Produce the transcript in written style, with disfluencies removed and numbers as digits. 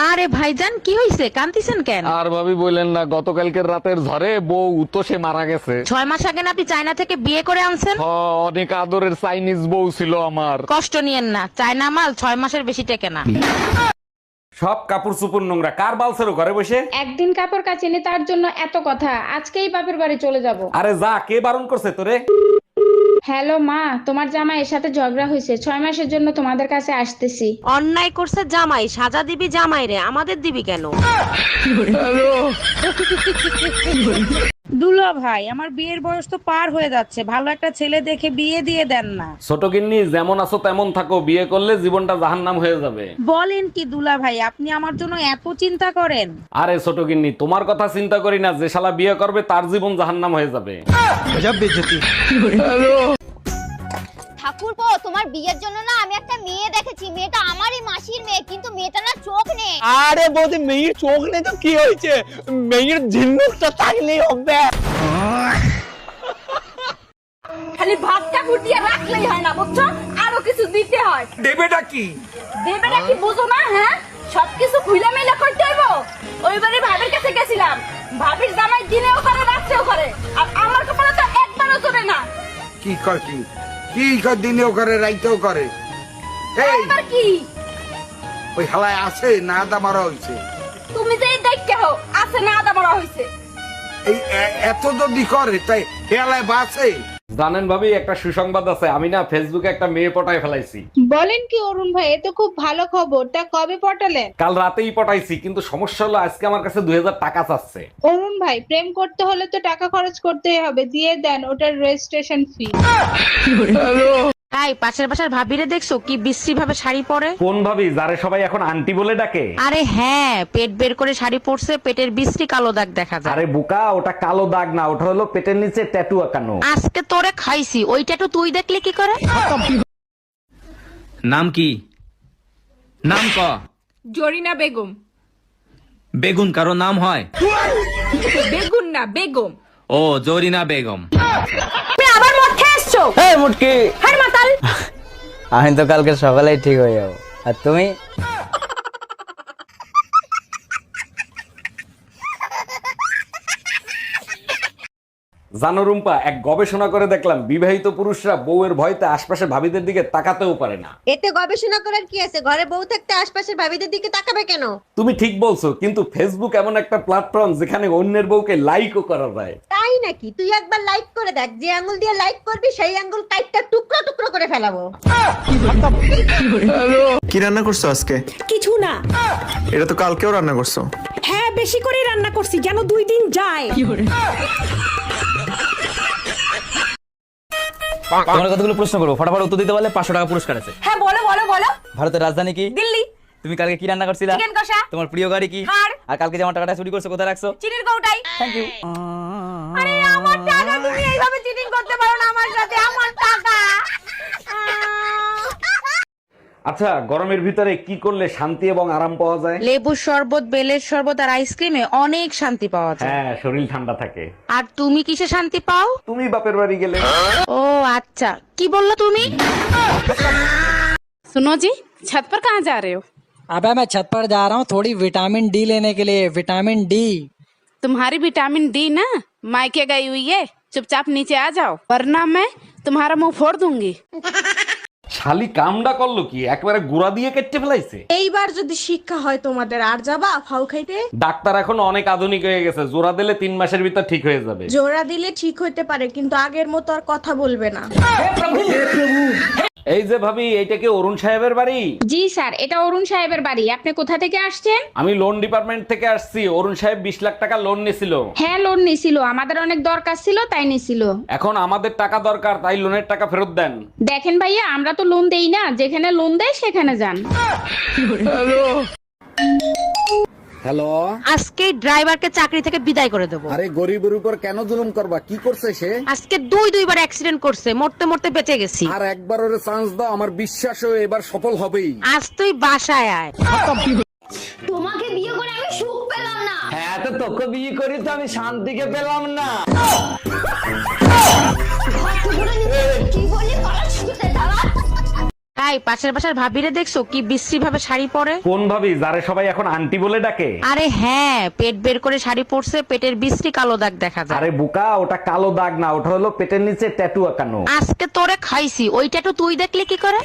আরে ভাইজান কি হইছে, কান্দিছেন কেন? আর ভাবি বললেন না, গতকালকের রাতের ঝড়ে বউ তো সে মারা গেছে। 6 মাস আগে না আপনি চায়না থেকে বিয়ে করে আনছেন? অনেক আদরের চাইনিজ বউ ছিল আমার। কষ্ট নিয়েন না, চায়না মাল 6 মাসের বেশি টেকে না। সব কাপড় চুপড় নোংরা, কার বালছেরো ঘরে বসে? একদিন কাপড় কাচিনি তার জন্য এত কথা, আজকেই বাপের বাড়ি চলে যাব। আরে যা, কে বারণ করছে তোরে? হ্যালো মা, তোমার জামাইয়ের সাথে ঝগড়া হয়েছে, 6 মাসের জন্য তোমাদের কাছে আসতেছি। অন্যায় করছে জামাই, সাজা দিবি জামাই রে, আমাদের দিবি কেন? দুলা ভাই, আমার বিয়ের বয়স তো পার হয়ে যাচ্ছে, ভালো একটা ছেলে দেখে বিয়ে দিয়ে দেন না। ছোট গিন্নি, যেমন আছো তেমন থাকো, বিয়ে করলে জীবনটা জাহান্নাম হয়ে যাবে। বলেন কি দুলা ভাই, আপনি আমার জন্য এত চিন্তা করেন? আরে ছোট গিন্নি, তোমার কথা চিন্তা করি না, যে শালা বিয়ে করবে তার জীবন জাহান্নাম হয়ে যাবে। ঠাকুরপো, তোমার বিয়ের জন্য না আমি একটা মেয়ে দেখেছি, মেয়েটা আমারই মাসির মেয়ে, কিন্তু মেয়েটা না চোখ নেই। আরে বৌদি, মেয়ের চোখ নেই তো কি হয়েছে, মেয়ের ঝিনুকটা থাকলেই হবে। খালি ভাতটা ফুটিয়ে রাখলেই হয় না, বুঝছো? আরো কিছু দিতে হয়। দেবেটা কি? দেবেটা কি বুঝো না? হ্যাঁ, সবকিছু খুলে মেলা করতে হইব। ওইবারে ভাবির কাছে গেছিলাম, ভাবির জামাই দিনেও করে রাত্রেও করে, আর আমার কপালে তো একবারও চলে না। কি কয় কি কি কয়, দিনেও করে রাইতেও করে। এই এবার কি ওই হালায় আছে না আদা মারা হইছে। তুমি যে দেখতে হো আছে না আদা মারা হইছে? এই এত যদি করে তাই হেলায় বাসে। জানেন ভাবি, একটা সুসংবাদ আছে, আমি না ফেসবুকে একটা মেয়ে পটায় ফেলাইছি। বলেন কি অরুণ ভাই, এ তো খুব ভালো খবর। তা কবে পটালেন? কাল রাতেই পটাইছি, কিন্তু সমস্যা হলো আজকে আমার কাছে 2000 টাকা চাচ্ছে। অরুণ ভাই, প্রেম করতে হলে তো টাকা খরচ করতেই হবে, দিয়ে দেন ওটার রেজিস্ট্রেশন ফি। তাই পাশের বাসার ভাবিরে দেখছো কি বিশ্রী ভাবে শাড়ি পরে? কোন ভাবি, যারে সবাই এখন আন্টি বলে ডাকে? আরে হ্যাঁ, পেট বের করে শাড়ি পরছে, পেটের বিশ্রী কালো দাগ দেখা যায়। আরে বোকা, ওটা কালো দাগ না, ওটা হলো পেটের নিচে ট্যাটু আঁকানো। আজকে তোরে খাইছি, ওইটা তো তুই দেখলে কি করে? নাম কি? নাম ক। জরিনা বেগম। বেগুন কারো নাম হয়? বেগুন না, বেগম। ও, জরিনা বেগম। তুমি আবার মধ্যে এসছো? এই মুটকি, হাই মাতাল। আমি তো কালকে সকালেই ঠিক হয়ে যাবো, আর তুমি? জানো রুম্পা, এক গবেষণা করে দেখলাম বিবাহিত পুরুষরা বউয়ের ভয়তে আশপাশের ভাবিদের দিকে তাকাতেও পারে না। এতে গবেষণা করার কি আছে? ঘরে বউ থাকতে আশপাশের ভাবিদের দিকে তাকাবে কেন? তুমি ঠিক বলছো, কিন্তু ফেসবুক এমন একটা প্ল্যাটফর্ম যেখানে অন্যের বউকে লাইকও করা যায়। তাই নাকি? তুই একবার লাইক করে দেখ, যে আঙ্গুল দিয়ে লাইক করবি সেই আঙ্গুল কাইটটা টুকরো টুকরো করে ফেলাবো। কি রান্না করছো আজকে? কিছু না। এটা তো কালকেও রান্না করছো। হ্যাঁ, বেশি করে রান্না করছি যেন 2 দিন যায়। তোমার কতগুলো প্রশ্ন করবো, ফটাফট উত্তর দিতে পারলে 500 টাকা পুরস্কার আছে। হ্যাঁ, বলো বলো বলো। ভারতের রাজধানী কি? দিল্লি। তুমি কালকে কি রান্না করছিলা? চিকেন কষা। তোমার প্রিয় গাড়ি কি? থার। আর কালকে যে আমার টাকাটা চুরি করছো কোথায় রাখছো? চিনির কৌটাই। Thank you. আরে আমার টাকা, তুমি এইভাবে চিটিং করতে পারো না আমার সাথে, আমার টাকা। আচ্ছা, গরমের ভিতরে কি করলে শান্তি এবং আরাম পাওয়া যায়? লেবুর শরবত, বেলের শরবত আর আইসক্রিমে অনেক শান্তি পাওয়া যায়। হ্যাঁ, শরীর ঠান্ডা থাকে। আর তুমি কিসে শান্তি পাও? তুমি বাপের বাড়ি গেলে। ও আচ্ছা, কি বললো তুমি? सुनो जी, छत पर कहाँ जा रहे हो? अबे मैं छत पर जा रहा हूँ थोड़ी विटामिन डी लेने के लिए। Vitamin D. तुम्हारी विटामिन डी ना मायके गई हुई है, चुपचाप नीचे आ जाओ, वरना मैं तुम्हारा मुंह फोड़ दूंगी। শালি কামডা করলো কি, একবারে গুড়া দিয়ে কেটে ফেলাইছে। এইবার যদি শিক্ষা হয় তোমাদের, আর যাবা ফাউ খাইতে? ডাক্তার এখন অনেক আধুনিক হয়ে গেছে, জোড়া দিলে 3 মাসের ভিতর ঠিক হয়ে যাবে। জোড়া দিলে ঠিক হইতে পারে, কিন্তু আগের মতো আর কথা বলবে না। এই যে ভাবি, এইটা কি অরুণ সাহেবের বাড়ি? জি স্যার, এটা অরুণ সাহেবের বাড়ি। আপনি কোথা থেকে আসছেন? আমি লোন ডিপার্টমেন্ট থেকে আসছি। অরুণ সাহেব 20 লাখ টাকা লোন নিছিল। হ্যাঁ, লোন নিছিল, আমাদের অনেক দরকার ছিল তাই নিছিল। এখন আমাদের টাকা দরকার, তাই লোনের টাকা ফেরত দেন। দেখেন ভাইয়া, আমরা তো লোন দেই না, যেখানে লোন দেয় সেখানে যান। হ্যালো, আজকে ড্রাইভারকে চাকরি থেকে বিদায় করে দেবো। আরে গরিবের উপর কেন জুলুম করবা? কি করছে সে? আজকে দুইবার অ্যাক্সিডেন্ট করছে, মরতে মরতে বেঁচে গেছি। আর একবার ওরে চান্স দাও, আমার বিশ্বাস ও এবার সফল হবেই। আজ তুই বাসায় আয়। তোমাকে বিয়ে করে আমি সুখ পেলাম না। হ্যাঁ, তো তোকে বিয়ে করি তো আমি শান্তিকে পেলাম না। কি বললি? পালাচ্ছিস কোথায়? দাঁড়া। এই পাশের বাসার ভাবিরে দেখছো কি বিশ্রী ভাবে শাড়ি পরে? কোন ভাবি যারে সবাই এখন আন্টি বলে ডাকে? আরে হ্যাঁ, পেট বের করে শাড়ি পরছে, পেটের বিশ্রী কালো দাগ দেখা যায়। আরে বোকা, ওটা কালো দাগ না, ওটা হলো পেটের নিচে ট্যাটু আঁকানো। আজকে তোরে খাইছি, ওইটা তো তুই দেখলে কি করে?